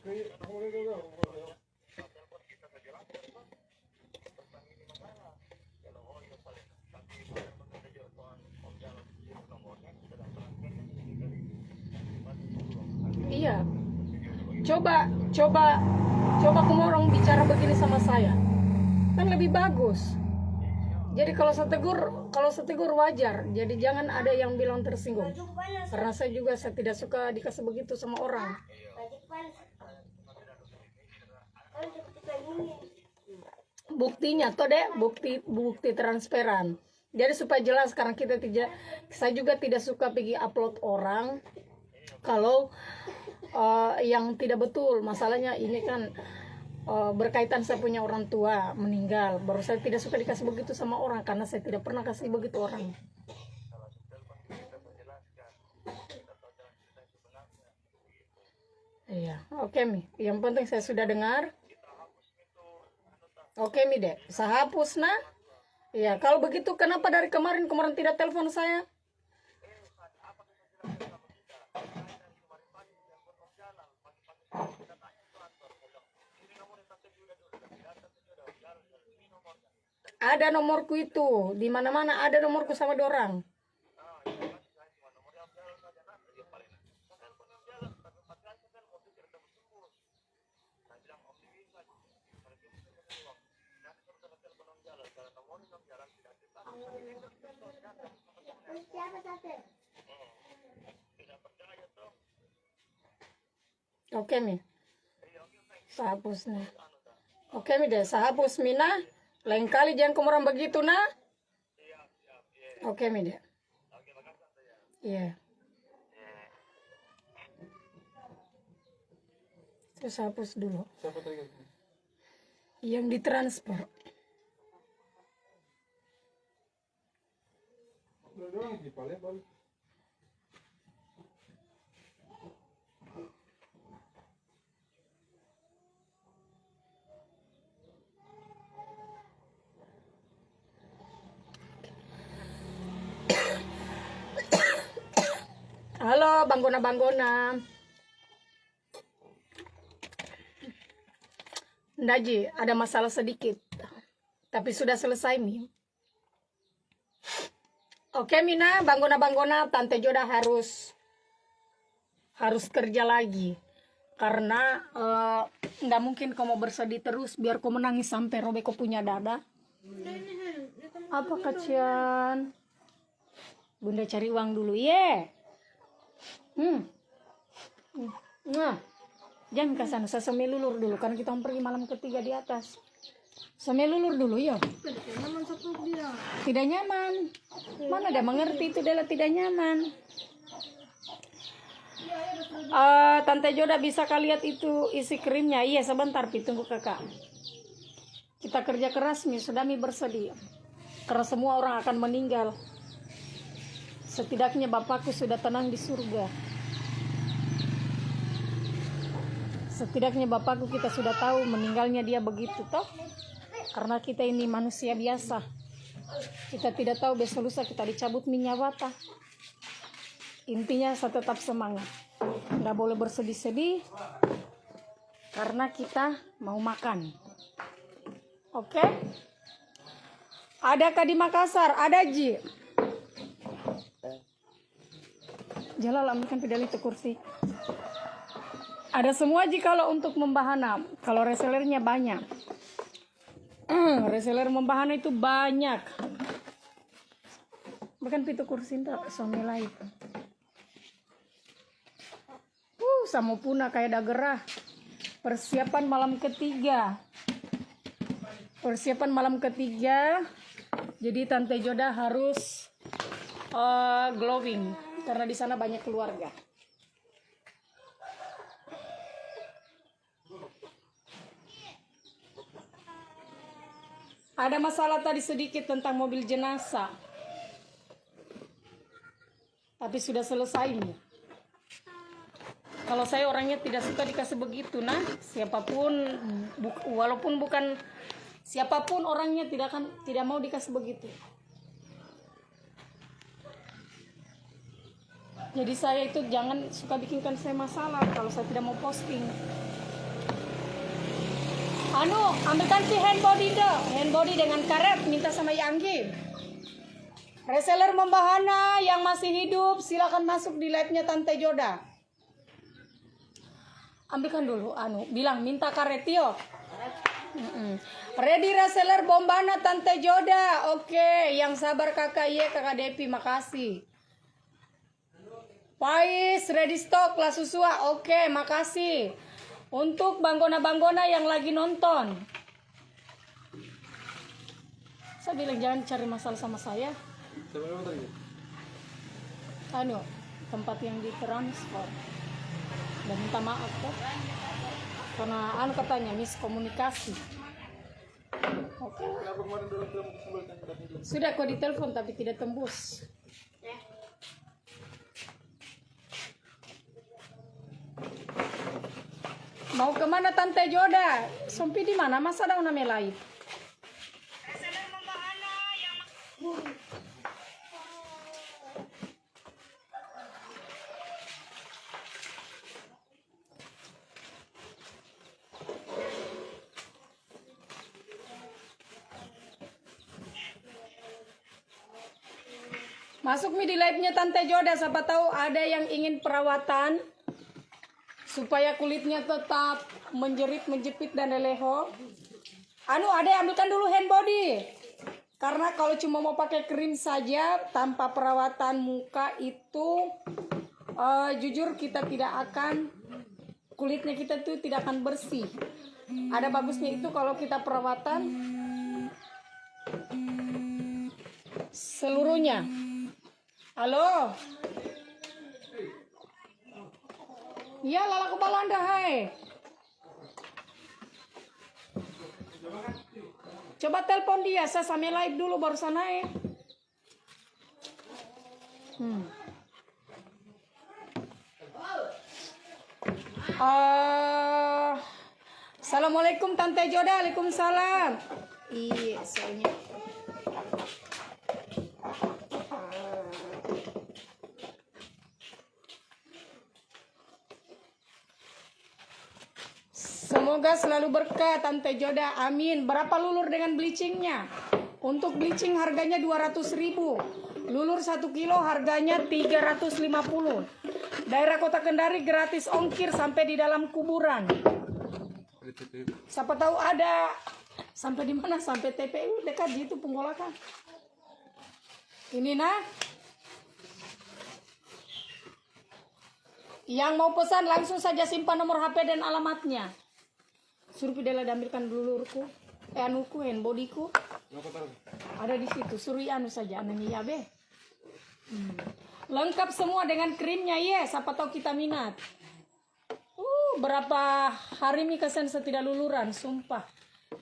Iya, coba coba coba kamu orang bicara begini sama saya, kan lebih bagus. Jadi kalau saya tegur wajar. Jadi jangan ada yang bilang tersinggung. Karena saya tidak suka dikasih begitu sama orang. Buktinya tuh deh, bukti transparan. Jadi supaya jelas, karena saya juga tidak suka pergi upload orang kalau yang tidak betul. Masalahnya ini kan berkaitan saya punya orang tua meninggal. Baru saya tidak suka dikasih begitu sama orang, karena saya tidak pernah kasih begitu orang. Iya, oke Mi. Yang penting saya sudah dengar. Oke Mi deh, saya hapus nah. Iya, kalau begitu kenapa dari kemarin tidak telepon saya? Ada nomorku itu, di mana-mana ada nomorku sama dorang. Oke Mi, saya hapus nih. Oke Mi deh, saya hapus Mina. Lain kali jangan kamu orang begitu nah. Oke Mi deh. Iya. Terus hapus dulu. Yang ditransfer. Halo Banggona. Ndaji, ada masalah sedikit. Tapi sudah selesai Mi. Oke Mina, Banggona, Tante Joda harus kerja lagi. Karena nggak mungkin kamu bersedih terus biar kau menangis sampai robek kau punya dada. Apa kasihan? Bunda cari uang dulu ye. Nah, jangan ke sana, saya semelulur dulu karena kita mau pergi malam ketiga di atas. Semelulur dulu ya. Tidak nyaman. Mana ada mengerti itu adalah tidak nyaman. Tante Joda bisa lihat itu isi krimnya. Iya sebentar tunggu kakak. Kita kerja keras Mi, sudah Mi bersedia. Karena semua orang akan meninggal. Setidaknya bapakku sudah tenang di surga. Setidaknya bapakku kita sudah tahu meninggalnya dia begitu toh. Karena kita ini manusia biasa. Kita tidak tahu besok lusa kita dicabut nyawa. Intinya saya tetap semangat. Nggak boleh bersedih-sedih. Karena kita mau makan. Oke? Adakah di Makassar? Ada Ji. Jalal ambilkan pedal itu kursi. Ada semua Ji kalau untuk membahana. Kalau resellernya banyak. Reseller membahana itu banyak. Bukan pintu kursi itu suami lain. Sama punah kayak dagerah. Persiapan malam ketiga. Jadi Tante Joda harus glowing karena di sana banyak keluarga. Ada masalah tadi sedikit tentang mobil jenazah. Tapi sudah selesai nih. Kalau saya orangnya tidak suka dikasih begitu nah. Siapapun walaupun bukan siapapun orangnya tidak mau dikasih begitu. Jadi saya itu jangan suka bikinkan saya masalah kalau saya tidak mau posting. Ambilkan si handbody deh, handbody dengan karet, minta sama Yanggi. Reseller membahana yang masih hidup, silakan masuk di live-nya Tante Joda. Ambilkan dulu, bilang minta karet yo. Ready reseller bombana Tante Joda. Oke, yang sabar kakak Ye, kakak Depi, makasih. Pais, ready stock lah susua. Oke, makasih. Untuk banggona-banggona yang lagi nonton. Saya bilang jangan cari masalah sama saya. Tempat yang ditransfer. Dan minta maaf kok. Karena katanya miskomunikasi. Oke. Sudah kok ditelepon tapi tidak tembus. Mau kemana Tante Joda? Sompi di mana? Masa ada namanya live? Masuk di live-nya Tante Joda, siapa tahu ada yang ingin perawatan supaya kulitnya tetap menjerit, menjepit dan leleho. Ada ambilkan dulu handbody. Karena kalau cuma mau pakai krim saja tanpa perawatan muka itu jujur kita tidak akan, kulitnya kita tuh tidak akan bersih. Ada bagusnya itu kalau kita perawatan seluruhnya. Halo. Ya, lala kepala Anda, hai. Coba telepon dia, saya sambil live dulu barusan naik. Assalamualaikum Tante Joda, waalaikumsalam. Iya, soalnya. Semoga selalu berkah Tante Joda, amin. Berapa lulur dengan bleachingnya? Untuk bleaching harganya 200.000. Lulur 1 kilo harganya 350. Daerah Kota Kendari gratis ongkir sampai di dalam kuburan. Siapa tahu ada. Sampai di mana? Sampai TPU dekat gitu penggolakan. Ini nah. Yang mau pesan langsung saja simpan nomor HP dan alamatnya. Suruh Pidela ambilkan lulurku, anuku, handbodyku. Ada di situ. Suruh saja, anaknya ya be. Lengkap semua dengan krimnya ya. Siapa tahu kita minat. Berapa hari ini kesan saya tidak luluran, sumpah.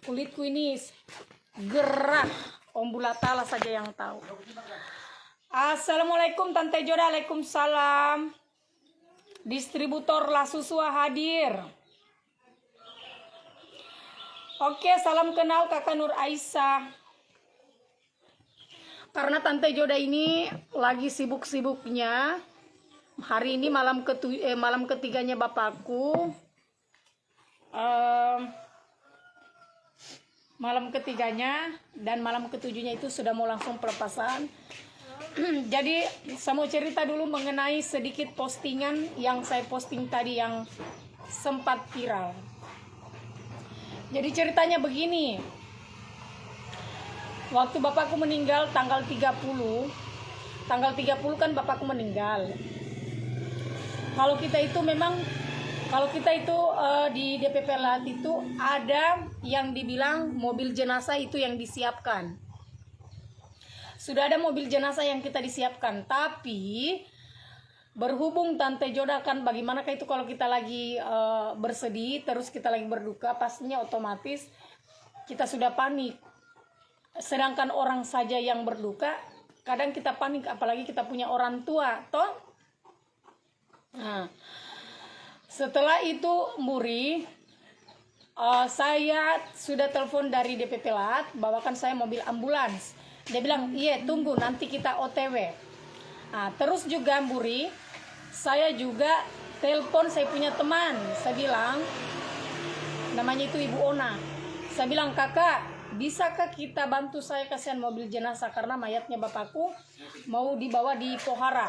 Kulitku ini gerah. Om Bulatala saja yang tahu. Assalamualaikum Tante Joda, waalaikumsalam. Distributor La Susua hadir. Oke, salam kenal Kakak Nur Aisyah. Karena Tante Joda ini lagi sibuk-sibuknya. Hari ini malam ketiganya bapakku. Malam ketiganya dan malam ketujuhnya itu sudah mau langsung pelepasan. Jadi saya mau cerita dulu mengenai sedikit postingan yang saya posting tadi yang sempat viral. Jadi ceritanya begini. Waktu bapakku meninggal tanggal 30 kan bapakku meninggal. Kalau kita itu di DPP Lat itu ada yang dibilang mobil jenazah itu yang disiapkan. Sudah ada mobil jenazah yang kita disiapkan, tapi berhubung Tante Joda kan bagaimanakah itu kalau kita lagi bersedih terus kita lagi berduka, pastinya otomatis kita sudah panik. Sedangkan orang saja yang berduka kadang kita panik, apalagi kita punya orang tua toh. Nah, setelah itu Muri saya sudah telepon dari DPP Lat, bawakan saya mobil ambulans. Dia bilang iya tunggu nanti kita OTW. Nah, terus juga Muri saya juga telepon saya punya teman, saya bilang namanya itu Ibu Ona. Saya bilang, kakak, bisakah kita bantu saya kasihan mobil jenazah karena mayatnya bapakku mau dibawa di Pohara.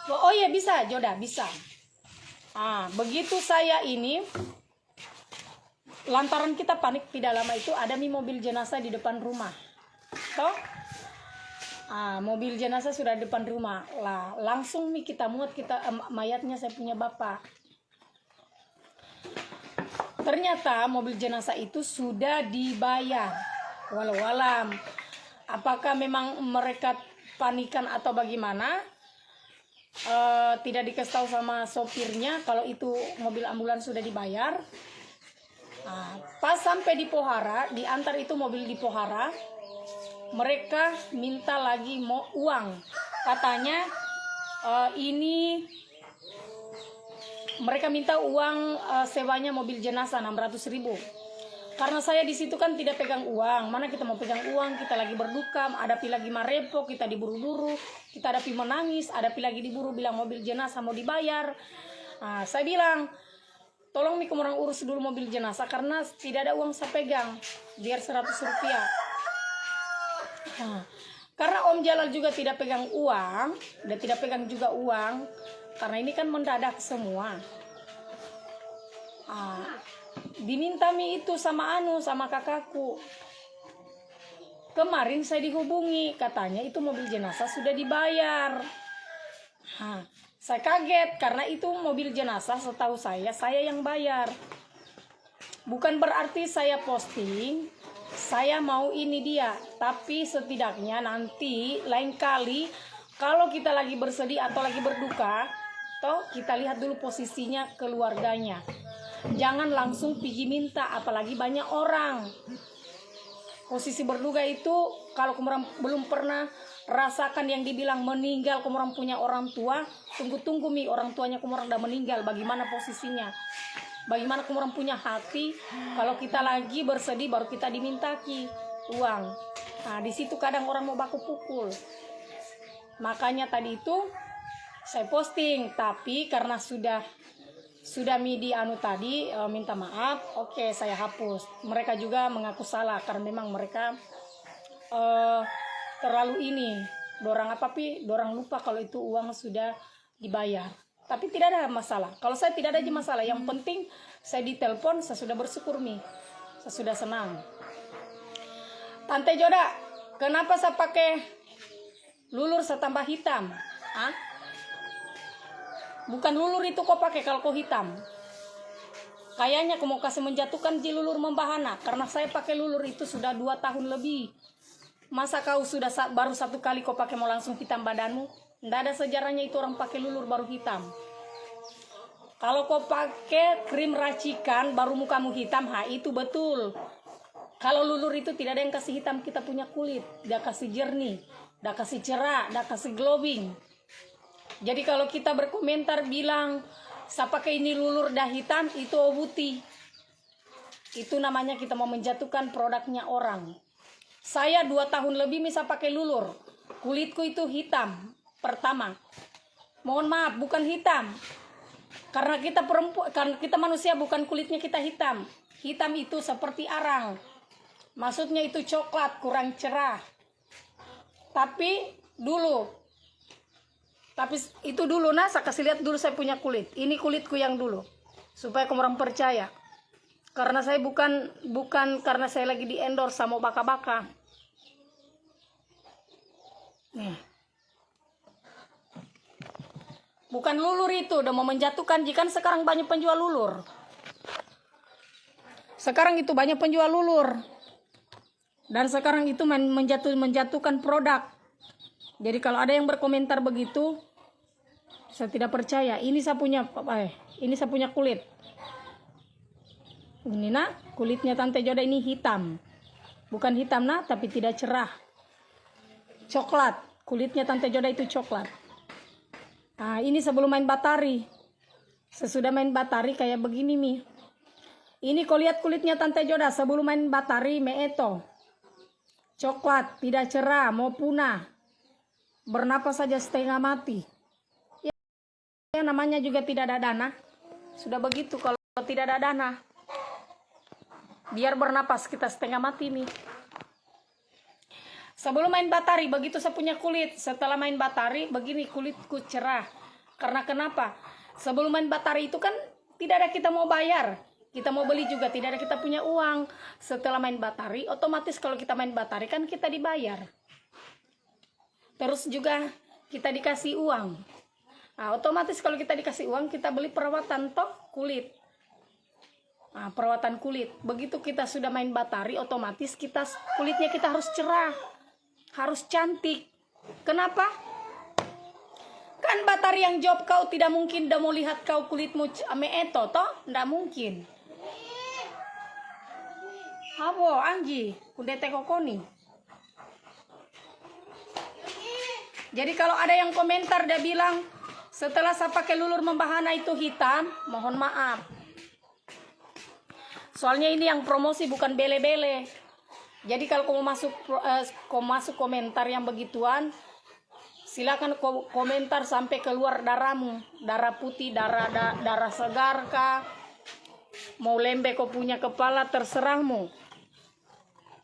Oh iya bisa, Joda, bisa. Begitu saya ini, lantaran kita panik, tidak lama itu ada mobil jenazah di depan rumah. Toh? Mobil jenazah sudah di depan rumah. Lah, langsung kita muat mayatnya saya punya bapak. Ternyata mobil jenazah itu sudah dibayar. Walau alam, apakah memang mereka panikan atau bagaimana? Tidak dikasih tahu sama sopirnya kalau itu mobil ambulans sudah dibayar. Pas sampai di Pohara, diantar itu mobil di Pohara, mereka minta lagi mau uang. Katanya ini mereka minta uang sewanya mobil jenazah 600.000. Karena saya di situ kan tidak pegang uang. Mana kita mau pegang uang? Kita lagi berduka, ada lagi marepo, kita diburu-buru, kita ada menangis, ada lagi diburu bilang mobil jenazah mau dibayar. Saya bilang, tolong kamu orang urus dulu mobil jenazah karena tidak ada uang saya pegang, biar 100 rupiah. Karena Om Jalal juga tidak pegang uang, dan tidak pegang juga uang, karena ini kan mendadak semua. Diminta itu sama sama kakakku. Kemarin saya dihubungi, katanya itu mobil jenazah sudah dibayar. Saya kaget karena itu mobil jenazah setahu saya yang bayar. Bukan berarti saya posting, saya mau ini dia, tapi setidaknya nanti lain kali kalau kita lagi bersedih atau lagi berduka, toh kita lihat dulu posisinya keluarganya. Jangan langsung pergi minta, apalagi banyak orang. Posisi berduka itu kalau kamu belum pernah rasakan yang dibilang meninggal, kamu punya orang tua, tunggu orang tuanya kamu udah meninggal, bagaimana posisinya? Bagaimana kamu punya hati kalau kita lagi bersedih baru kita dimintaki uang. Di situ kadang orang mau baku pukul. Makanya tadi itu saya posting, tapi karena sudah tadi minta maaf, oke, saya hapus. Mereka juga mengaku salah karena memang mereka terlalu dorang lupa kalau itu uang sudah dibayar. Tapi tidak ada masalah. Kalau saya tidak ada masalah, yang penting saya ditelepon, saya sudah bersyukur saya sudah senang. Tante Joda, kenapa saya pakai lulur saya tambah hitam? Bukan lulur itu kau pakai kalau kau hitam. Kayaknya kau mau kasih menjatuhkan lulur membahana. Karena saya pakai lulur itu sudah 2 tahun lebih. Masa kau sudah baru 1 kali kau pakai mau langsung hitam badanmu? Tidak ada sejarahnya itu orang pakai lulur baru hitam. Kalau kau pakai krim racikan baru mukamu hitam, itu betul. Kalau lulur itu tidak ada yang kasih hitam kita punya kulit. Dia kasih jernih, dia kasih cerah, dia kasih glowing. Jadi kalau kita berkomentar bilang, saya pakai ini lulur dah hitam, itu obuti. Itu namanya kita mau menjatuhkan produknya orang. Saya 2 tahun lebih bisa pakai lulur. Kulitku itu hitam. Pertama, mohon maaf, bukan hitam. Karena kita perempuan, karena kita manusia, bukan kulitnya kita hitam. Hitam itu seperti arang. Maksudnya itu coklat, kurang cerah. Tapi itu dulu, saya kasih lihat dulu saya punya kulit. Ini kulitku yang dulu, supaya kamu orang percaya. Karena saya bukan karena saya lagi di endorse sama baka-baka. Nih. Bukan lulur itu, udah mau menjatuhkan. Jika sekarang banyak penjual lulur. Sekarang itu banyak penjual lulur. Dan sekarang itu menjatuhkan produk. Jadi kalau ada yang berkomentar begitu, saya tidak percaya. Ini saya punya kulit. Ini kulitnya Tante Joda ini hitam. Bukan hitam tapi tidak cerah. Coklat. Kulitnya Tante Joda itu coklat. Ini sebelum main batari. Sesudah main batari kayak begini Ini kau lihat kulitnya Tante Joda sebelum main batari meeto. Coklat, tidak cerah, mau punah. Bernapas saja setengah mati. Ya namanya juga tidak ada dana. Sudah begitu kalau tidak ada dana. biar bernapas. Kita setengah mati nih. Sebelum main batari, begitu saya punya kulit. Setelah main batari, begini kulitku cerah. Karena kenapa? Sebelum main batari itu kan tidak ada kita mau bayar. Kita mau beli juga, tidak ada kita punya uang. Setelah main batari, otomatis kalau kita main batari kan kita dibayar. Terus juga kita dikasih uang. Nah, otomatis kalau kita dikasih uang, kita beli perawatan toh kulit. Nah, perawatan kulit. Begitu kita sudah main batari, otomatis kulitnya kita harus cerah. Harus cantik. Kenapa? Kan batari yang job kau tidak mungkin dah mau lihat kau kulitmu ame eto toh, ndak mungkin. Habo Anji, kudete kokoni. Jadi kalau ada yang komentar dia bilang setelah saya pakai lulur membahana itu hitam, mohon maaf. Soalnya ini yang promosi bukan bele-bele. Jadi kalau kamu masuk komentar yang begituan, silakan komentar sampai keluar darahmu, darah putih, darah segar kah, mau lembek kau punya kepala, terserahmu.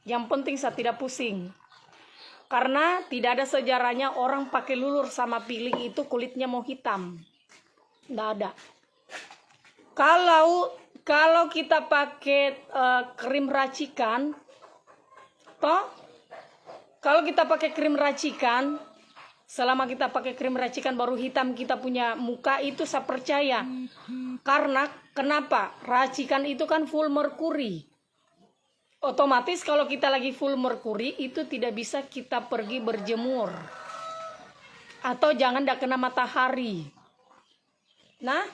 Yang penting saya tidak pusing, karena tidak ada sejarahnya orang pakai lulur sama piling itu kulitnya mau hitam, tidak ada. Kalau kita pakai krim racikan, toh, kalau kita pakai krim racikan, selama kita pakai krim racikan baru hitam kita punya muka, itu saya percaya. Karena kenapa? Racikan itu kan full merkuri. Otomatis kalau kita lagi full merkuri itu tidak bisa kita pergi berjemur. Atau jangan kena matahari. Nah,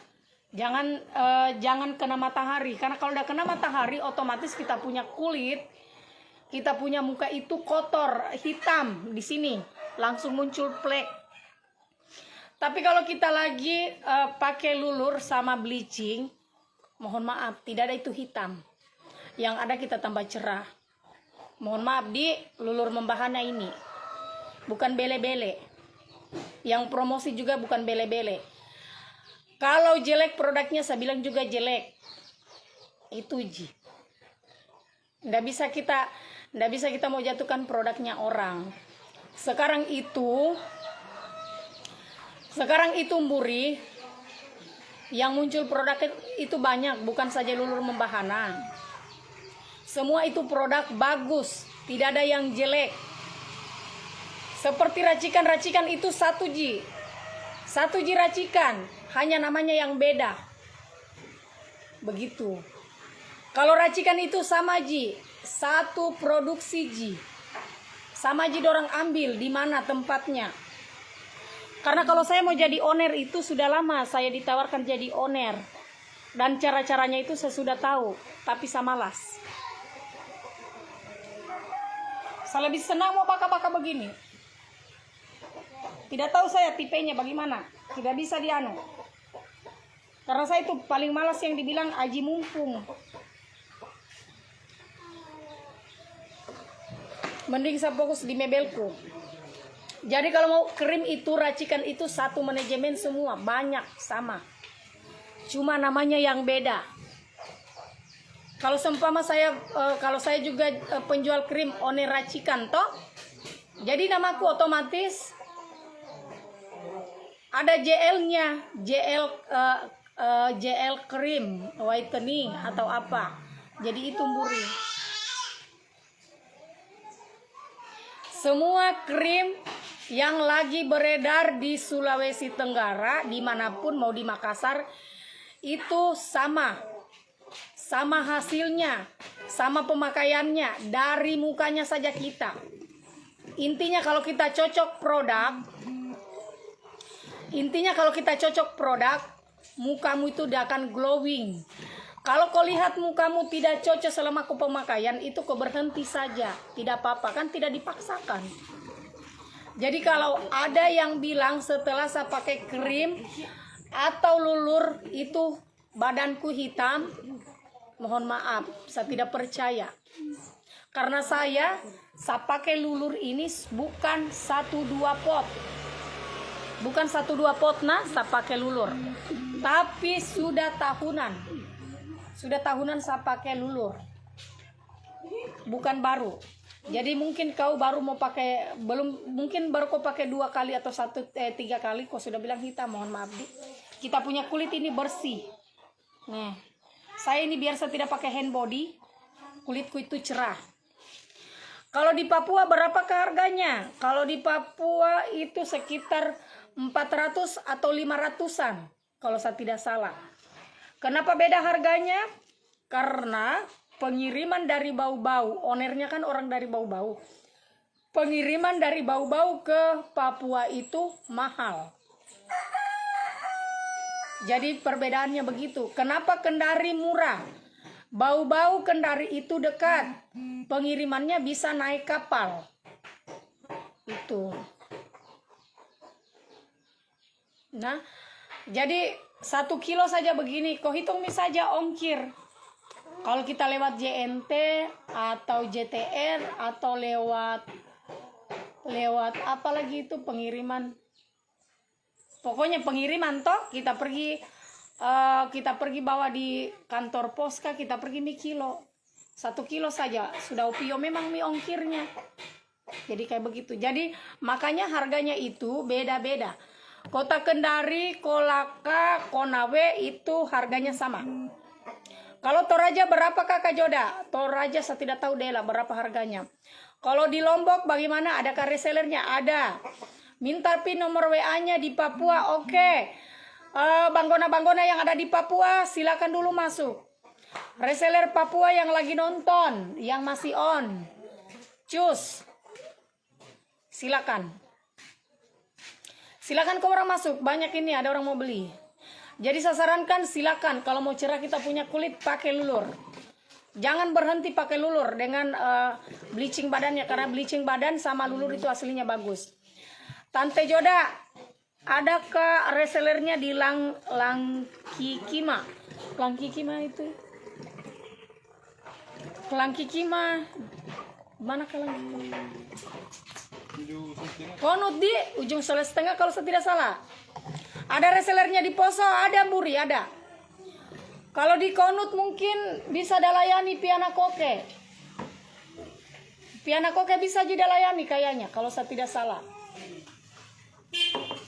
jangan kena matahari. Karena kalau udah kena matahari otomatis kita punya kulit, kita punya muka itu kotor, hitam di sini, langsung muncul plek. Tapi kalau kita lagi pakai lulur sama bleaching, mohon maaf, tidak ada itu hitam. Yang ada kita tambah cerah. Mohon maaf di lulur membahana ini, bukan bele-bele. Yang promosi juga bukan bele-bele. Kalau jelek produknya saya bilang juga jelek. Itu ji. Nggak bisa kita mau jatuhkan produknya orang. Sekarang itu Mburi yang muncul produk itu banyak, bukan saja lulur membahana. Semua itu produk bagus, tidak ada yang jelek. Seperti racikan itu satu ji racikan, hanya namanya yang beda. Begitu. Kalau racikan itu sama ji, satu produksi ji, sama ji dorang ambil di mana tempatnya. Karena kalau saya mau jadi owner itu sudah lama saya ditawarkan jadi owner, dan cara-caranya itu saya sudah tahu, tapi saya malas. Saya lebih senang mau baka-baka begini. Tidak tahu saya tipenya bagaimana, tidak bisa dianu. Karena saya itu paling malas yang dibilang aji mumpung. Mending saya fokus di mebelku. Jadi kalau mau krim itu, racikan itu satu manajemen semua, banyak sama. Cuma namanya yang beda. Kalau seumpama kalau saya juga penjual krim owner racikan toh, jadi namaku otomatis ada JL-nya, JL krim whitening atau apa. Jadi itu Mburi. Semua krim yang lagi beredar di Sulawesi Tenggara, dimanapun, mau di Makassar, itu sama hasilnya, sama pemakaiannya, dari mukanya saja kita. Intinya kalau kita cocok produk, mukamu itu udah akan glowing. Kalau kau lihat mukamu tidak cocok selama pemakaian, itu kau berhenti saja, tidak apa-apa, kan tidak dipaksakan. Jadi kalau ada yang bilang setelah saya pakai krim atau lulur itu badanku hitam, mohon maaf, saya tidak percaya. Karena saya pakai lulur ini bukan 1-2 pot. Bukan 1-2 pot saya pakai lulur. Tapi sudah tahunan saya pakai lulur. bukan baru. Jadi mungkin kau baru mau pakai, belum, mungkin baru kau pakai 2 kali atau 3 kali kau sudah bilang hitam. Mohon maaf Di, kita punya kulit ini bersih. Nih, saya ini biar saya tidak pakai hand body, kulitku itu cerah. Kalau di Papua berapakah harganya? Kalau di Papua itu sekitar 400 atau 500-an kalau saya tidak salah. Kenapa beda harganya? Karena pengiriman dari Bau-Bau, ownernya kan orang dari Bau-Bau. Pengiriman dari Bau-Bau ke Papua itu mahal. Jadi perbedaannya begitu. Kenapa Kendari murah? Bau-Bau Kendari itu dekat. Pengirimannya bisa naik kapal. Itu. Nah, jadi 1 kilo saja begini. Kau hitung saja ongkir. Kalau kita lewat JNT atau JTR atau lewat apa lagi itu pengiriman. Pokoknya pengiriman toh kita pergi bawa di kantor pos kah, kita pergi mie kilo. 1 kilo saja sudah upio memang mie ongkirnya. Jadi kayak begitu. Jadi makanya harganya itu beda-beda. Kota Kendari, Kolaka, Konawe itu harganya sama. Kalau Toraja berapa Kakak Joda? Toraja saya tidak tahu deh lah berapa harganya. Kalau di Lombok bagaimana? Adakah resellernya? Ada. Minta PIN nomor WA-nya di Papua, oke. Banggona-banggona yang ada di Papua silakan dulu masuk. Reseller Papua yang lagi nonton, yang masih on, cus, silakan. Silakan ke orang masuk, banyak ini ada orang mau beli. Jadi saya sarankan silakan kalau mau cerah kita punya kulit pakai lulur. Jangan berhenti pakai lulur dengan bleaching badannya, karena bleaching badan sama lulur itu aslinya bagus. Tante Joda, adakah resellernya di Langkikima? Langkikima itu? Langkikima. Mana Langkikima? Konut di ujung setengah kalau saya tidak salah. Ada resellernya di Poso, ada Buri, ada. Kalau di Konut mungkin bisa dalayani Piana Koke. Piana Koke bisa juga dalayani kayaknya kalau saya tidak salah.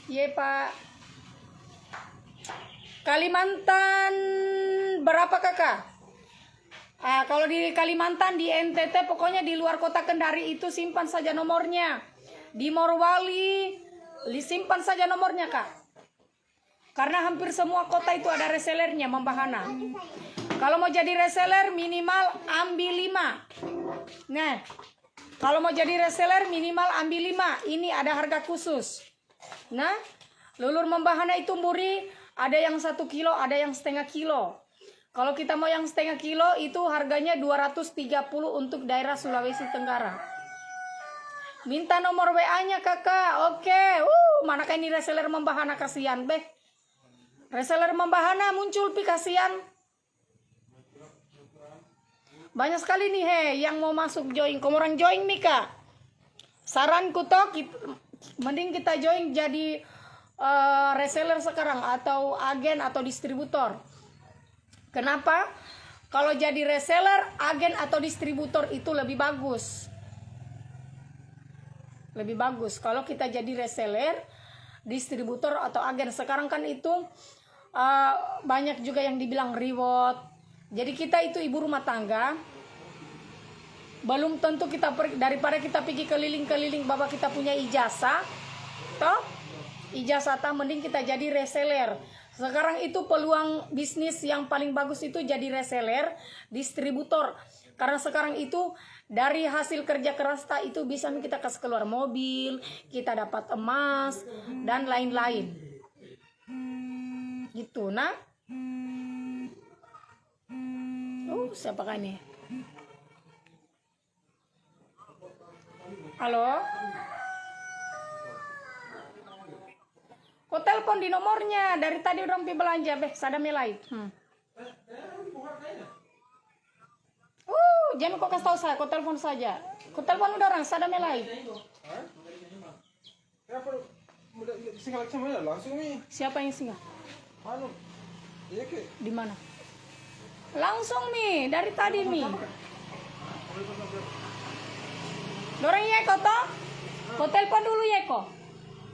Iya Pak. Kalimantan berapa Kakak? Kalau di Kalimantan, di NTT, pokoknya di luar kota Kendari itu simpan saja nomornya. Di Morowali, simpan saja nomornya Kak. Karena hampir semua kota itu ada resellernya Membahana. Kalau mau jadi reseller minimal ambil 5. Nah, kalau mau jadi reseller minimal ambil 5. Ini ada harga khusus. Nah, lulur Membahana itu Muri, ada yang 1 kilo, ada yang setengah kilo. Kalau kita mau yang setengah kilo itu harganya 230 untuk daerah Sulawesi Tenggara. Minta nomor WA-nya Kakak. Oke. Manakah ini reseller Membahana, kasihan beh. Reseller Membahana muncul pi kasihan. Banyak sekali nih yang mau masuk join. Kamu orang join Mika. Saranku toh mending kita join jadi reseller sekarang atau agen atau distributor. Kenapa? Kalau jadi reseller, agen atau distributor itu lebih bagus. Lebih bagus kalau kita jadi reseller, distributor atau agen. Sekarang kan itu banyak juga yang dibilang reward. Jadi kita itu ibu rumah tangga, belum tentu kita daripada kita pergi keliling-keliling bawa kita punya ijazah, toh ijazah mending kita jadi reseller. Sekarang itu peluang bisnis yang paling bagus itu jadi reseller, distributor. Karena sekarang itu dari hasil kerja keras itu bisa kita kasih keluar mobil, kita dapat emas dan lain-lain. Gitu nah. Siapakah ini? Halo? Kau telepon di nomornya. Dari tadi udah pergi belanja beh, sada melai. Jangan kau kasih tahu saya, kau telepon saja. Kau telepon udah orang, sada melai. Siapa yang singgah? Di mana? Langsung Mi, dari tadi Mi. Dorang Yeko toh? Kau telepon dulu Yeko.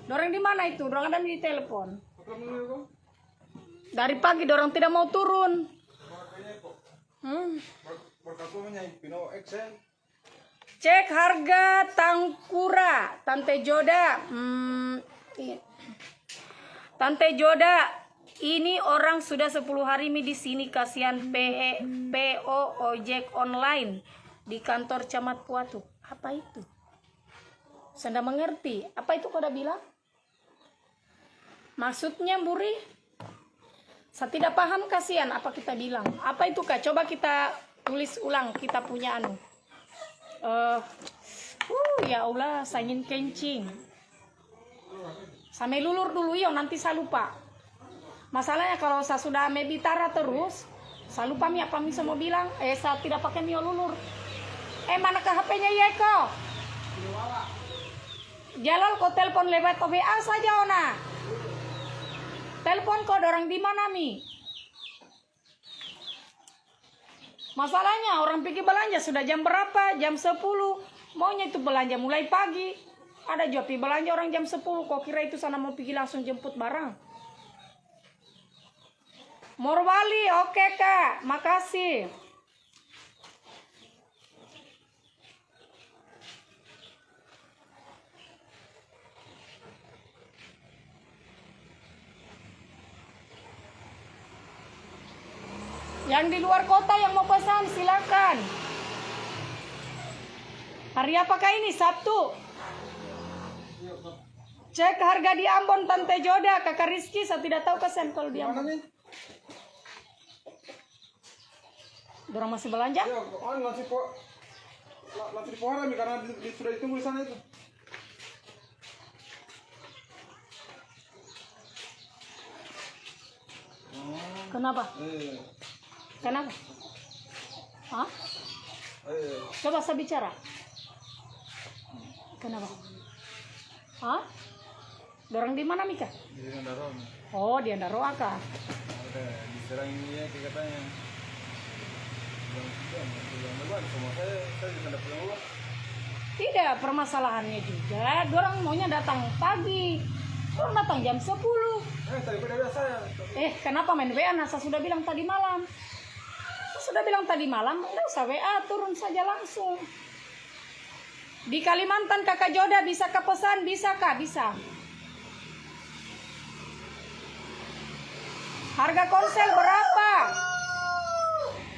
Dorang di mana itu? Dorang ada di telepon. Dari pagi dorang tidak mau turun. Cek harga Tangkura, Tante Joda. Tante Joda, ini orang sudah 10 hari di sini, kasihan PO ojek online di kantor Camat Puatu. Apa itu? Saya tidak mengerti. Apa itu kau dah bilang? Maksudnya Buri? Saya tidak paham, kasihan apa kita bilang. Apa itu Kak? Coba kita tulis ulang, kita punya anu. Ya Allah, saya ingin kencing. Sampai lulur dulu yo, nanti saya lupa. Masalahnya kalau saya sudah meditara terus, saya lupa mi apa mi mau bilang. Saya tidak pakai mio lulur. Manakah HP-nya Yeko? Jalal kau telepon lewat OBA saja Ona. Telepon kau orang di mana mi? Masalahnya orang pergi belanja sudah jam berapa? Jam 10. Maunya itu belanja mulai pagi. Ada juga pergi belanja orang jam 10. Kau kira itu sana mau pergi langsung jemput barang? Morwali, oke Kak, makasih. Yang di luar kota yang mau pesan silakan. Hari apakah ini? Sabtu. Cek harga di Ambon Tante Joda, Kakak Rizky. Saya tidak tahu kesen kalau di Ambon. Dorang masih belanja? Ya, masih di pohon karena sudah ditunggu di sana itu. Kenapa? Kenapa? Hah? Coba saya bicara. Kenapa? Hah? Dorang di mana Mika? Di Andaro. Oh, di Andaro Aka. Ada diserang ini ya katanya. Tidak, permasalahannya juga dorang maunya datang pagi. Dorang datang jam 10. Tadi beda saya. Kenapa main WA? Saya sudah bilang tadi malam. Enggak usah WA, turun saja langsung. Di Kalimantan Kakak Joda bisa ke pesan? Bisa Kak? Bisa. Harga konsel berapa?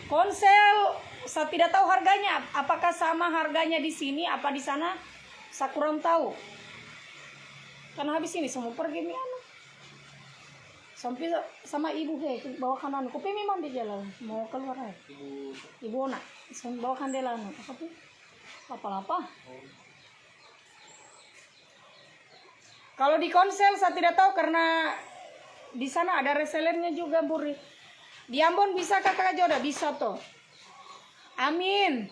Konsel saya tidak tahu harganya. Apakah sama harganya di sini apa di sana? Saya kurang tahu. Karena habis ini semua pergi nih anu. Sampai sama ibu bawakan anu. Kopi memang di jalan mau keluar ya. Ibu nak bawakan dia anu. Apa? Kalau di konsel saya tidak tahu karena di sana ada resellernya juga Buri. Di Ambon bisa Kakak Joda? Bisa toh. Amin.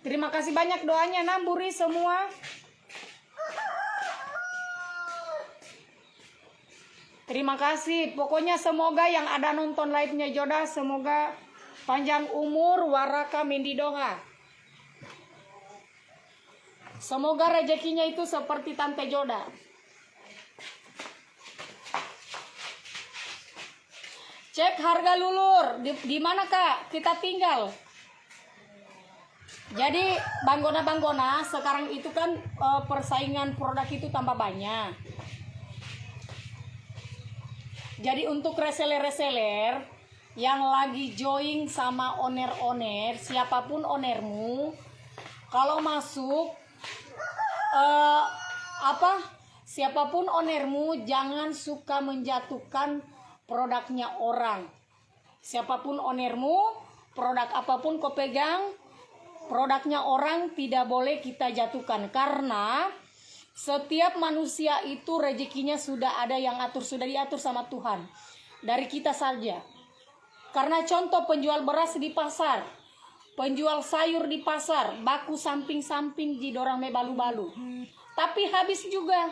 Terima kasih banyak doanya Buri semua. Terima kasih. Pokoknya semoga yang ada nonton live-nya Joda semoga panjang umur waraka Mendi Doha. Semoga rezekinya itu seperti Tante Joda. Cek harga lulur di mana Kak kita tinggal. Jadi banggona sekarang itu kan persaingan produk itu tambah banyak. Jadi untuk reseller yang lagi join sama owner, siapapun ownermu, kalau masuk siapapun ownermu jangan suka menjatuhkan produknya orang. Siapapun ownermu, produk apapun kau pegang, produknya orang tidak boleh kita jatuhkan karena setiap manusia itu rezekinya sudah ada yang atur, sudah diatur sama Tuhan. Dari kita saja. Karena contoh penjual beras di pasar, penjual sayur di pasar, baku samping-samping di dorang me balu-balu. Tapi habis juga.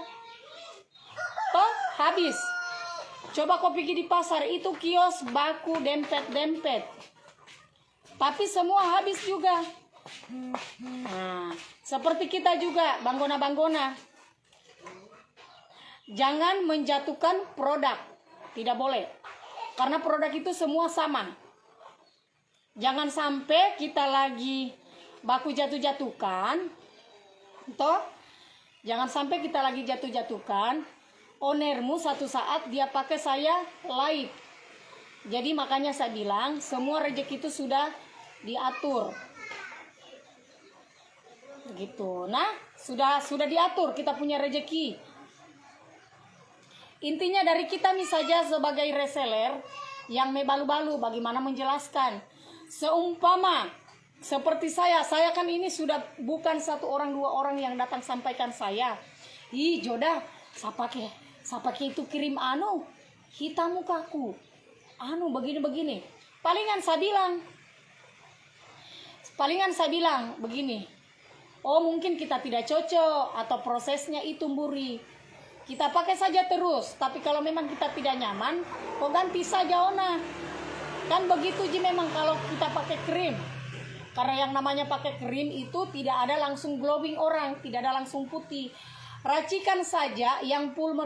Toh, habis. Coba kau pergi di pasar, itu kios baku dempet-dempet. tapi semua habis juga. Nah, seperti kita juga, banggona-banggona. Jangan menjatuhkan produk, tidak boleh. Karena produk itu semua sama. Jangan sampai kita lagi baku jatuh-jatuhkan, toh. Jangan sampai kita lagi jatuh-jatuhkan, ownermu satu saat dia pakai saya light. Jadi makanya saya bilang semua rezeki itu sudah diatur. Gitu. Nah, sudah diatur kita punya rezeki. Intinya dari kita saja sebagai reseller yang mebalu-balu bagaimana menjelaskan. Seumpama seperti saya kan ini sudah bukan 1 orang 2 orang yang datang sampaikan saya. Ih, Joda, sapake itu kirim hitam mukaku. Begini. Palingan saya bilang begini. Oh, mungkin kita tidak cocok atau prosesnya itu mburi. Kita pakai saja terus, tapi kalau memang kita tidak nyaman, kok ganti saja Ona. Kan begitu ji memang kalau kita pakai krim. Karena yang namanya pakai krim itu tidak ada langsung glowing orang, tidak ada langsung putih. Racikan saja yang full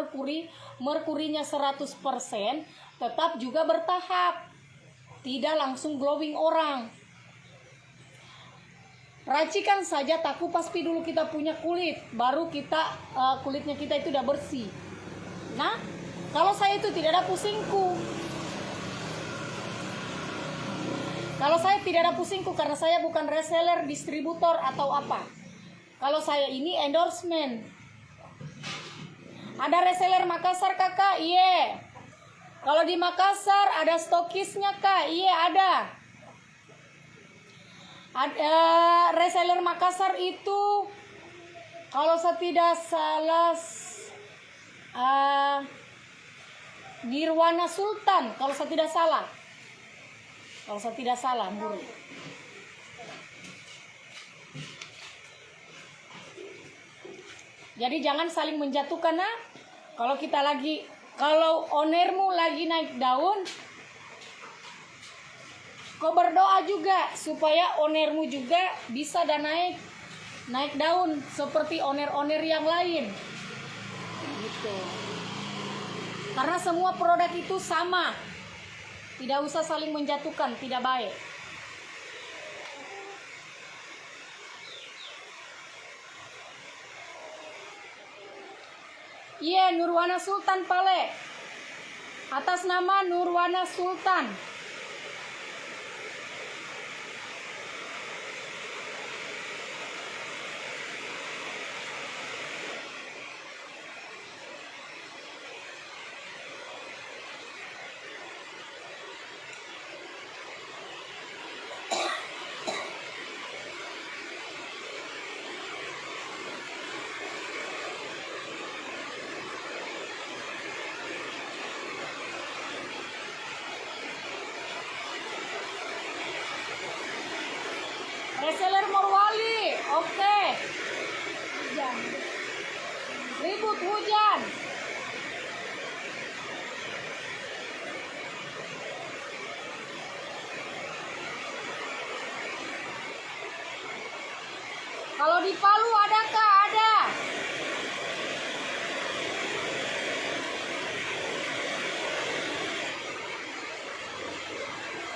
merkurinya 100%, tetap juga bertahap. Tidak langsung glowing orang. Racikan saja, tak kupas dulu kita punya kulit, baru kita kulitnya kita itu udah bersih. Nah, kalau saya itu tidak ada pusingku. Kalau saya tidak ada pusingku karena saya bukan reseller, distributor atau apa. Kalau saya ini endorsement. Ada reseller Makassar kakak? Iya. Kalau di Makassar ada stokisnya kak? Iya ada. Reseller Makassar itu kalau saya tidak salah Nirwana Sultan, kalau saya tidak salah Mburi. Jadi jangan saling menjatuhkan. Nah, kalau ownermu lagi naik daun, kau berdoa juga supaya ownermu juga bisa dan naik daun seperti owner yang lain. Gitu. Karena semua produk itu sama. Tidak usah saling menjatuhkan, tidak baik. Iya, Nurwana Sultan Pale. Atas nama Nurwana Sultan. Reseller Morwali, oke. Ribut hujan. Kalau di Palu adakah? Ada.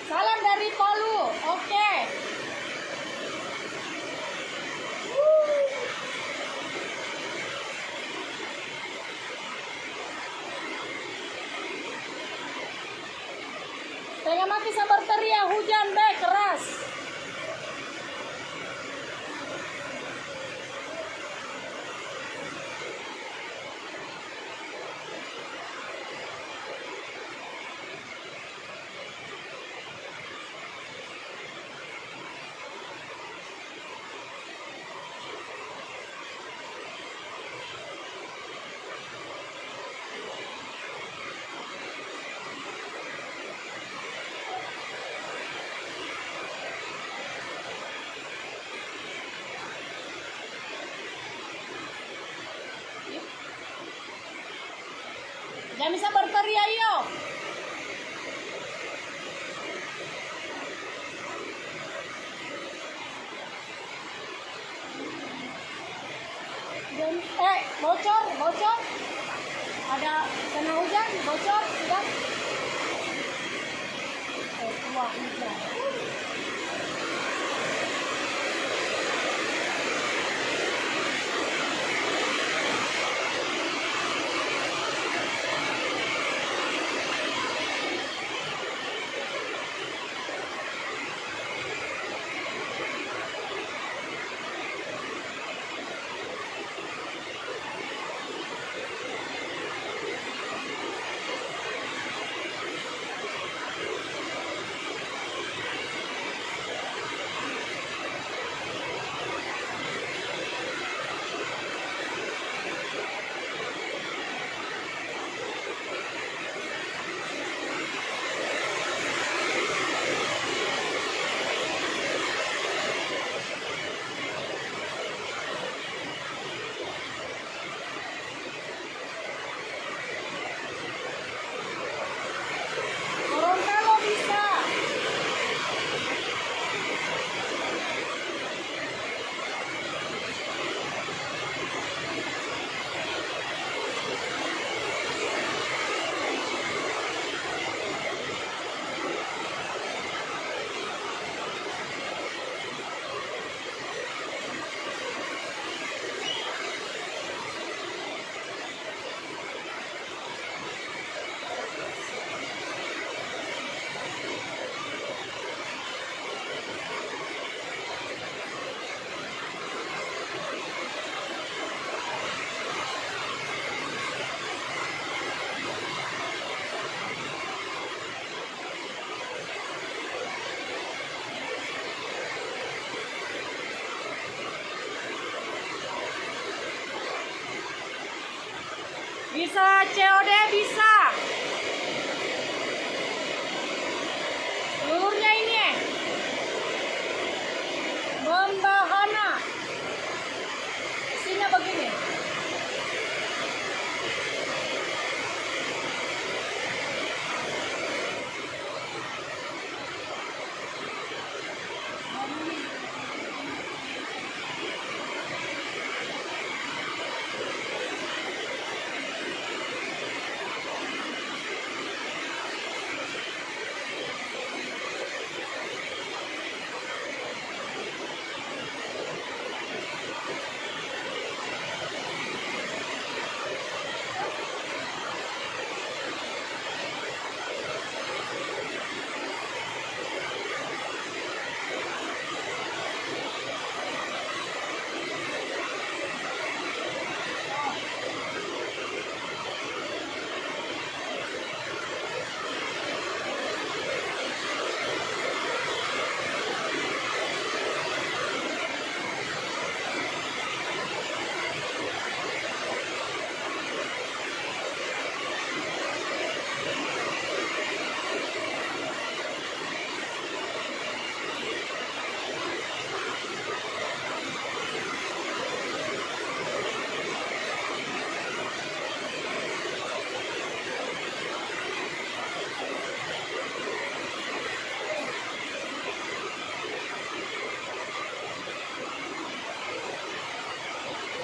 Salam dari Palu, oke. Saya mati sabar teriak hujan deh keras. Jangan bisa berteriak yo. bocor, bocor. Ada kena hujan, bocor, sudah. Wah, hujan. Gorontalo bisa. Bisa COD bisa. Seluruhnya ini membahana. Isinya begini.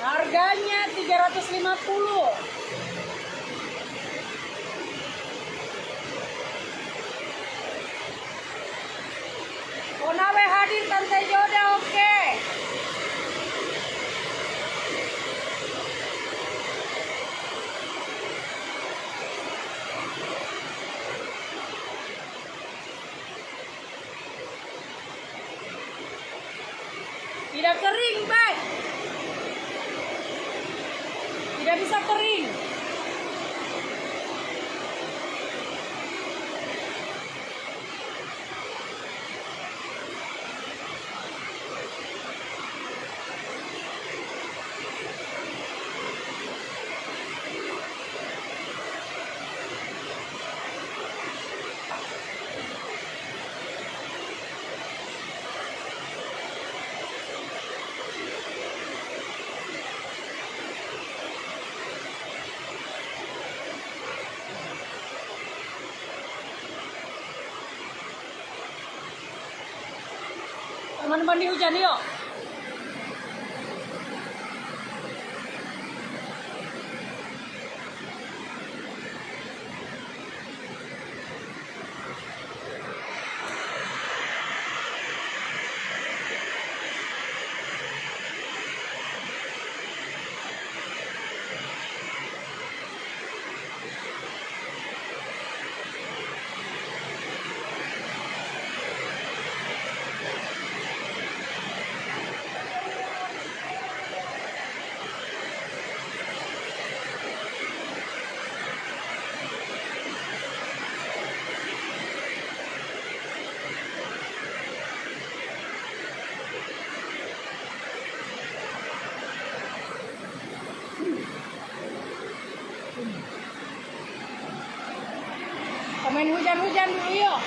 Harganya 350. Konawe hadir Tante Joda, oke. Tidak kering, Pak. Tidak bisa kering. Teman-teman di hujan yuk. hujan-hujan dulu yuk.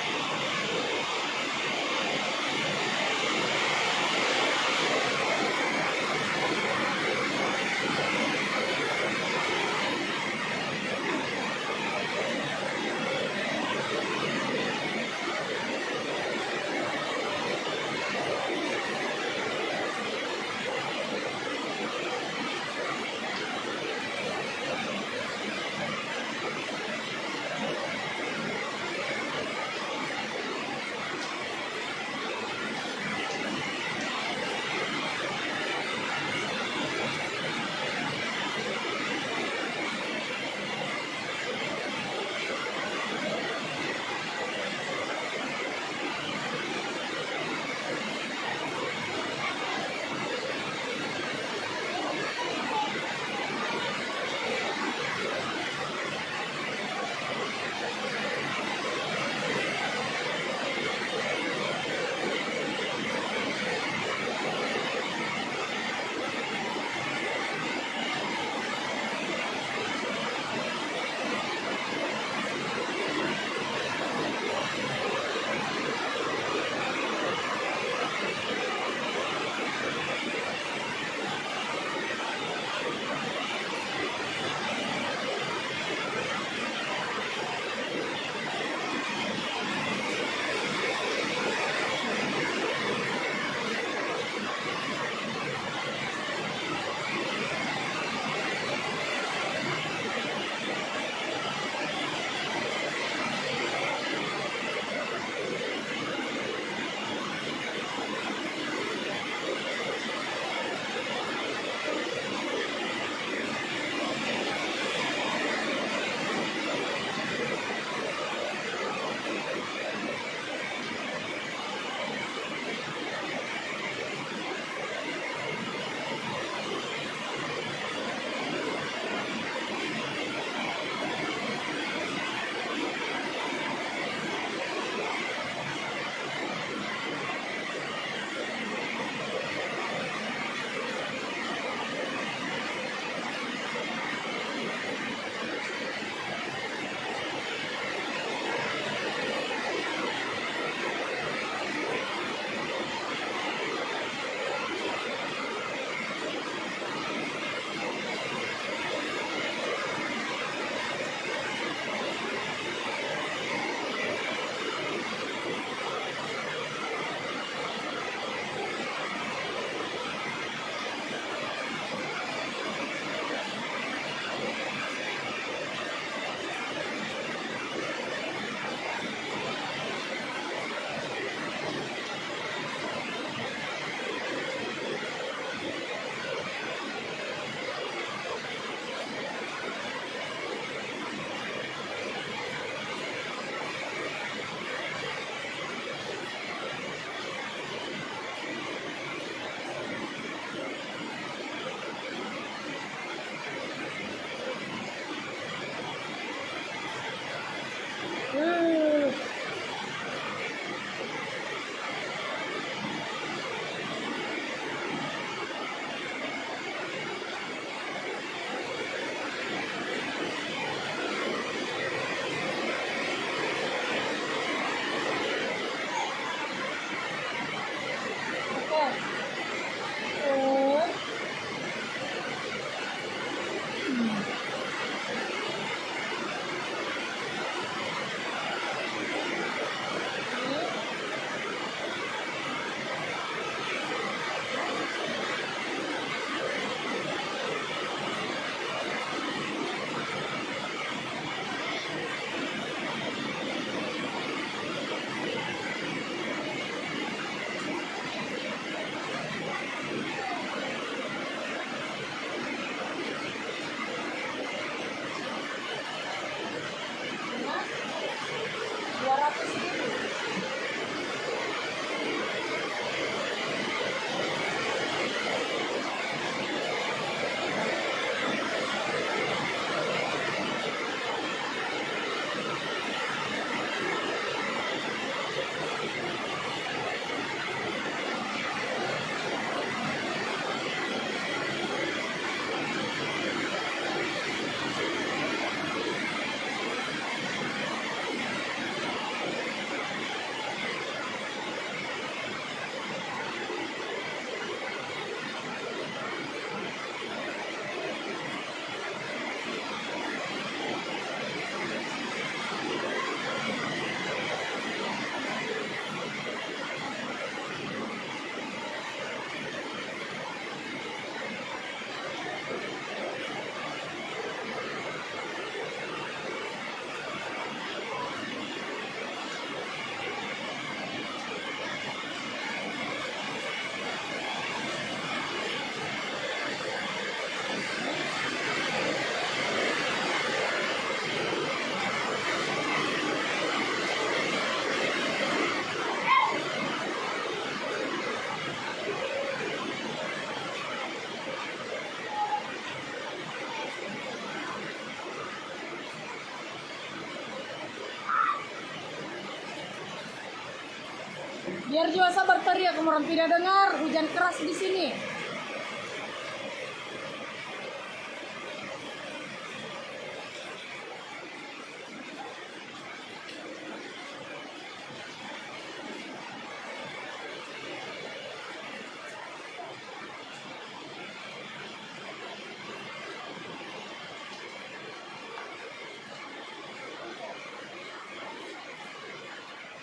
Biar juga sabar teriak, orang tidak dengar hujan keras di sini.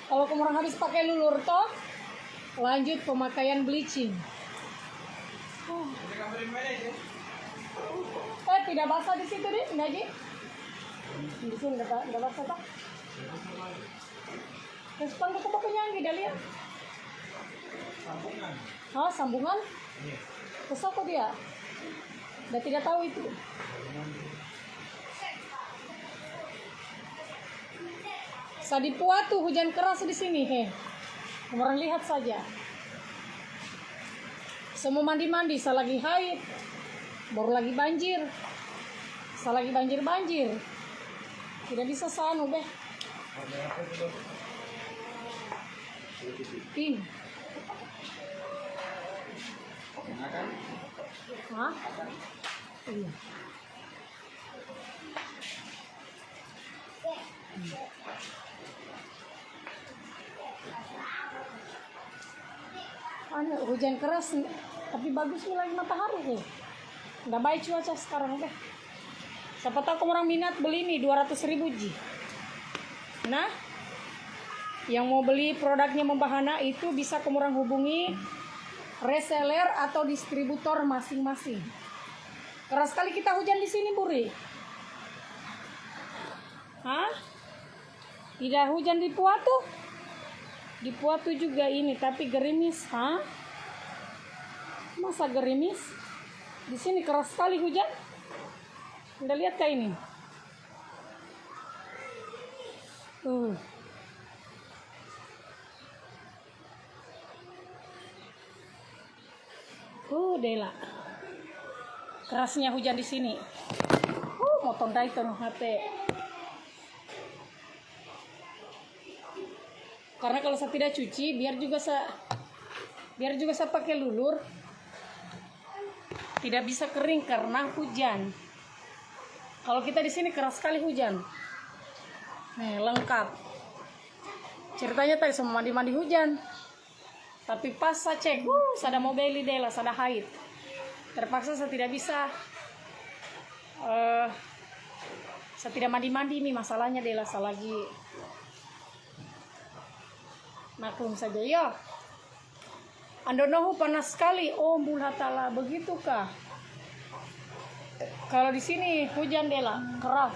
Kalau kamu orang habis pakai lulur toh, lanjut pemakaian bleaching. Tidak basah di situ deh, enggak Ji? Di sini enggak basah tak? Terus pangku kau pakai nyanggi dah lihat. Sambungan. Hah, sambungan? Iya. Terus apa dia? Udah tidak tahu itu. Sadipuatu hujan keras di sini, Orang lihat saja. Semua mandi-mandi, selagi haid, baru lagi banjir, selagi banjir. Tidak bisa sanu, beh. Ih. Hah? Iya. Hujan keras tapi bagus nih lagi matahari nih. Nggak baik cuaca sekarang deh. Siapa tahu orang minat beli nih 200.000 Ji. Nah, yang mau beli produknya Membahana itu bisa orang hubungi reseller atau distributor masing-masing. Keras sekali kita hujan di sini, Buri. Hah? Tidak hujan di Puatu? Di Puatu juga ini, tapi gerimis, hah? Masa gerimis? Di sini keras sekali hujan. Anda lihat kayak ini. Dela. Kerasnya hujan di sini. Motor daiton HP. Karena kalau saya tidak cuci, biar juga saya pakai lulur, tidak bisa kering karena hujan. Kalau kita di sini keras sekali hujan. Nih, lengkap. Ceritanya tadi semua mandi hujan. Tapi pas saya cek, sada mau beli dela, sada haid. Terpaksa saya tidak bisa. Saya tidak mandi nih masalahnya dela, saya lagi maklum saja ya. Andonohu panas sekali. Oh, mulhatala, begitukah? Kalau di sini hujan dela, keras.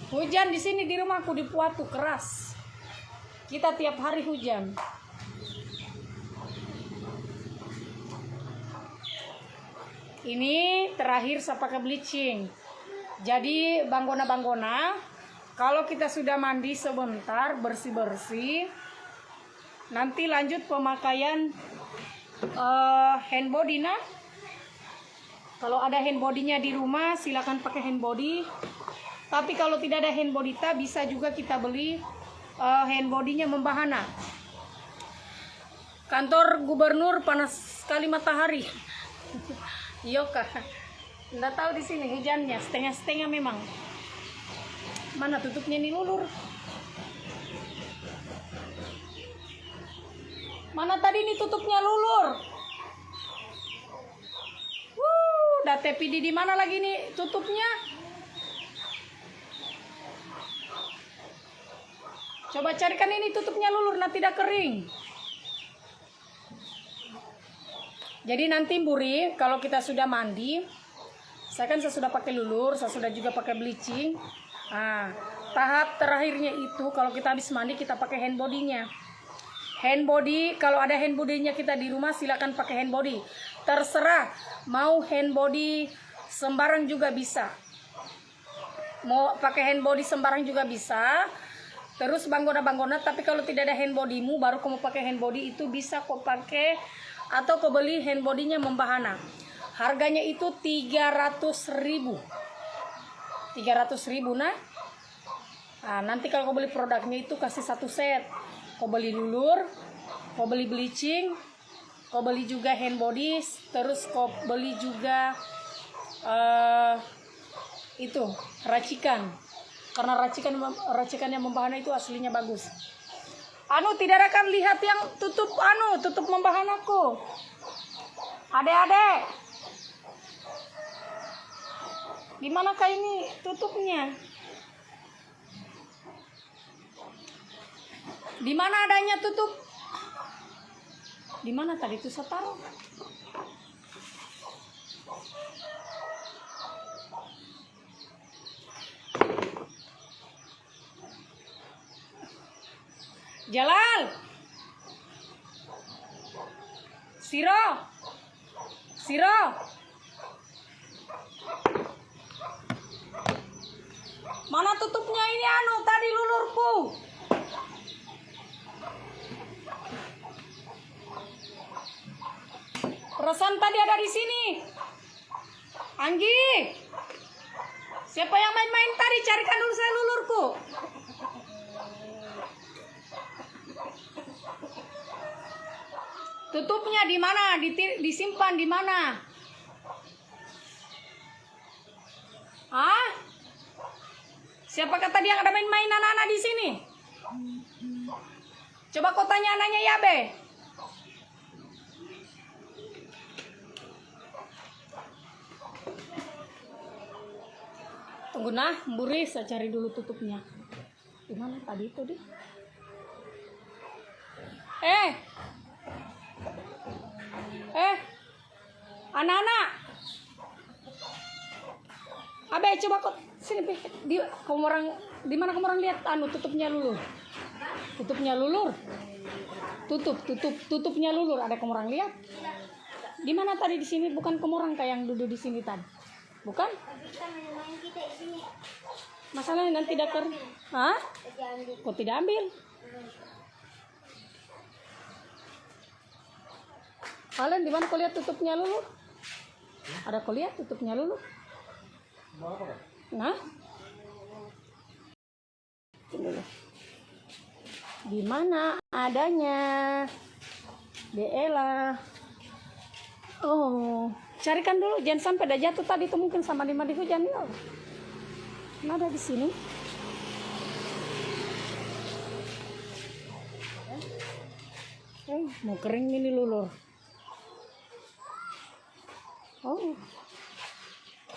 Hujan di sini di rumahku di Puatu keras. Kita tiap hari hujan. Ini terakhir saya pakai bleaching. Jadi banggona, kalau kita sudah mandi sebentar bersih-bersih, nanti lanjut pemakaian hand body. Nah, kalau ada hand body-nya di rumah silakan pakai hand body. Tapi kalau tidak ada hand body, bisa juga kita beli hand body-nya Membahana. Kantor gubernur panas sekali matahari. Yoka. Nggak tahu di sini hujannya setengah-setengah memang. Mana tutupnya nih lulur? Mana tadi nih tutupnya lulur? DTPD di mana lagi nih tutupnya? Coba carikan ini tutupnya lulur, nanti tidak kering. Jadi nanti Buri, kalau kita sudah mandi, saya sudah pakai lulur, saya sudah juga pakai bleaching. Nah, tahap terakhirnya itu kalau kita habis mandi kita pakai hand body-nya. Hand body, kalau ada hand body-nya kita di rumah silakan pakai hand body. Terserah, mau hand body sembarang juga bisa. Mau pakai hand body sembarang juga bisa. Terus banggona, tapi kalau tidak ada hand bodymu, baru kamu pakai hand body itu bisa kau pakai atau kau beli hand body-nya Membahana. Harganya itu 300.000. 300.000 nah. Nah, nanti kalau kau beli produknya itu kasih satu set. Kau beli lulur, kau beli bleaching, kau beli juga hand bodies, terus kau beli juga itu racikan. Karena racikan yang membahana itu aslinya bagus. Tidak akan lihat yang tutup membahan aku. Adek-adek. Dimanakah ini tutupnya? Di mana adanya tutup? Di mana tadi itu saya taruh? Jalal. Siro. Mana tutupnya ini tadi lulurku? Perasaan tadi ada di sini. Anggi. Siapa yang main-main tadi? Carikan dulu saya lulurku. Tutupnya di mana? Disimpan di mana? Hah? Siapa kata dia ada main-main anak-anak di sini? Coba kau tanya anaknya ya, Be. Tunggu Mburi, saya cari dulu tutupnya. Di mana tadi itu deh? Anak-anak. Abe, coba kau sini di mana kamu orang lihat tutupnya lulur? Tutupnya lulur. Tutupnya lulur. Ada kamu orang lihat? Di mana tadi di sini? Bukan kamu orang kayak yang duduk di sini tadi. Bukan? Masalahnya nanti dakar. Hah? Kau tidak ambil? Kalian di mana kau lihat tutupnya lulur? Ada kau lihat tutupnya lulur? Nah, dulu. Di mana adanya? Deela. Oh, carikan dulu, jangan sampai dah jatuh tadi itu mungkin sama di hujan ya. Nah, ada di sini. Mau kering ini lulur. Oh.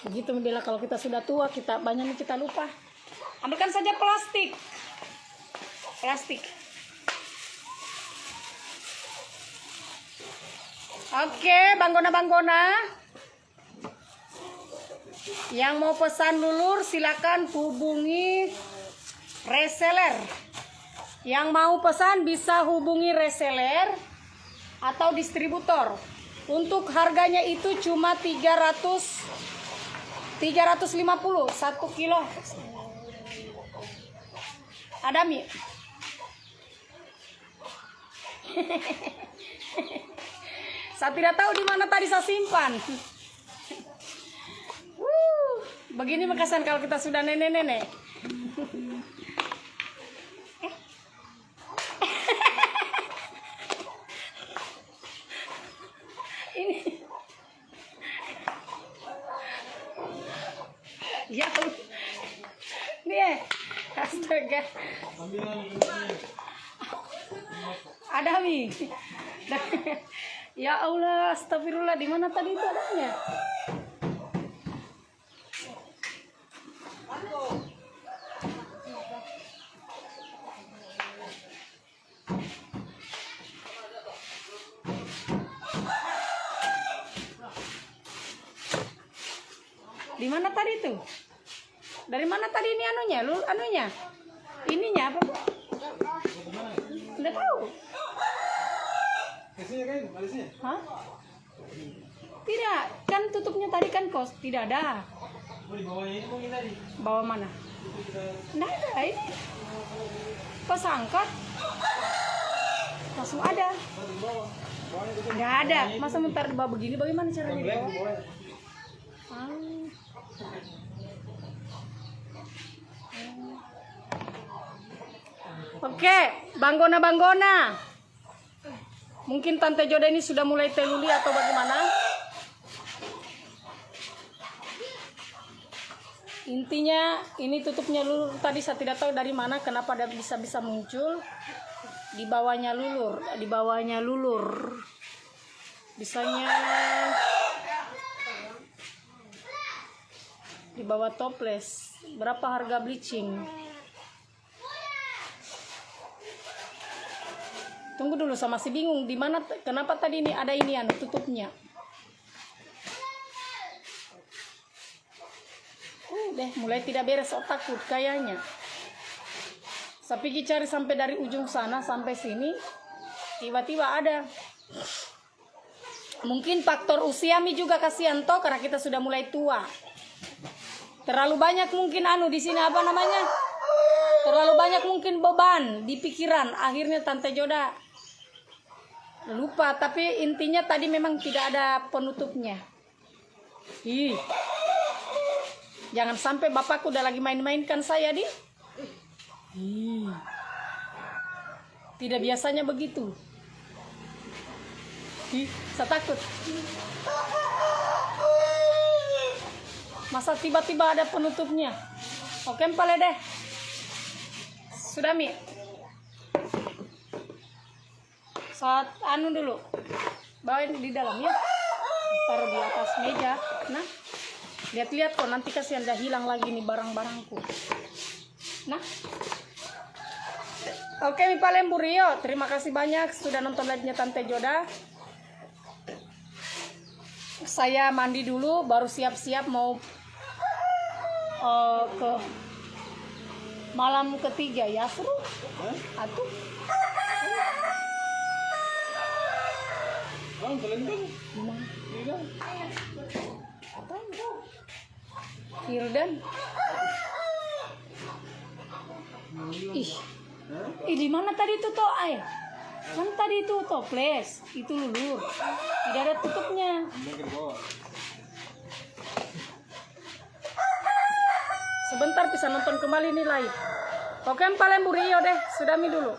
Begitu Bella, kalau kita sudah tua, banyak kita lupa. Ambilkan saja plastik. Oke, banggona. Yang mau pesan lulur silakan hubungi reseller. Yang mau pesan bisa hubungi reseller atau distributor. Untuk harganya itu cuma 350 1 kilo. Ada Mi? Saya tidak tahu di mana tadi saya simpan. Begini Makassar kalau kita sudah nenek-nenek. Ini. Ya. Nih. Astaga. Ada Mi. Ya Allah, astagfirullah, di mana tadi itu adanya? Di mana tadi itu? Dari mana tadi ini anunya? Ininya apa? Enggak tahu. Hah? Tidak, kan tutupnya tadi kan kos tidak ada. Bawa mana? Nggak ada ini. Pas angkat langsung ada. Nggak ada. Masa mentar dibawa begini? Bagaimana caranya dibawa? Oke, Banggona. Mungkin Tante Joda ini sudah mulai teluli atau bagaimana? Intinya ini tutupnya lulur tadi, saya tidak tahu dari mana kenapa ada bisa muncul. Di bawahnya lulur. Bisanya di bawah toples. Berapa harga bleaching? Tunggu dulu, saya masih bingung di mana kenapa tadi ini ada ini tutupnya. Deh mulai tidak beres otakku kayaknya. Saya pergi cari sampai dari ujung sana sampai sini, tiba-tiba ada. Mungkin faktor usia mi juga kasihan toh, karena kita sudah mulai tua. Terlalu banyak mungkin di sini apa namanya? Terlalu banyak mungkin beban di pikiran. Akhirnya Tante Joda lupa, tapi intinya tadi memang tidak ada penutupnya. Ih. Jangan sampai bapakku udah lagi main-mainkan saya di. Tidak biasanya begitu. Saya takut. Masa tiba-tiba ada penutupnya. Oke, empale deh. Sudah Mi. Saat dulu. Bawain di dalam ya. Taruh di atas meja. Nah. Lihat-lihat kok, nanti kasihan dah hilang lagi nih barang-barangku. Nah. Oke, Mi Palem Burio, terima kasih banyak sudah nonton live-nya Tante Joda. Saya mandi dulu, baru siap-siap mau ke malam ketiga ya, seru. Atuh. Firdan. Ih, di mana tadi itu toh ay? Kan tadi itu toples, itu lulur. Tidak ada tutupnya. Sebentar bisa nonton kembali nih live. Oke, Palem Burio deh, sudah Mi dulu.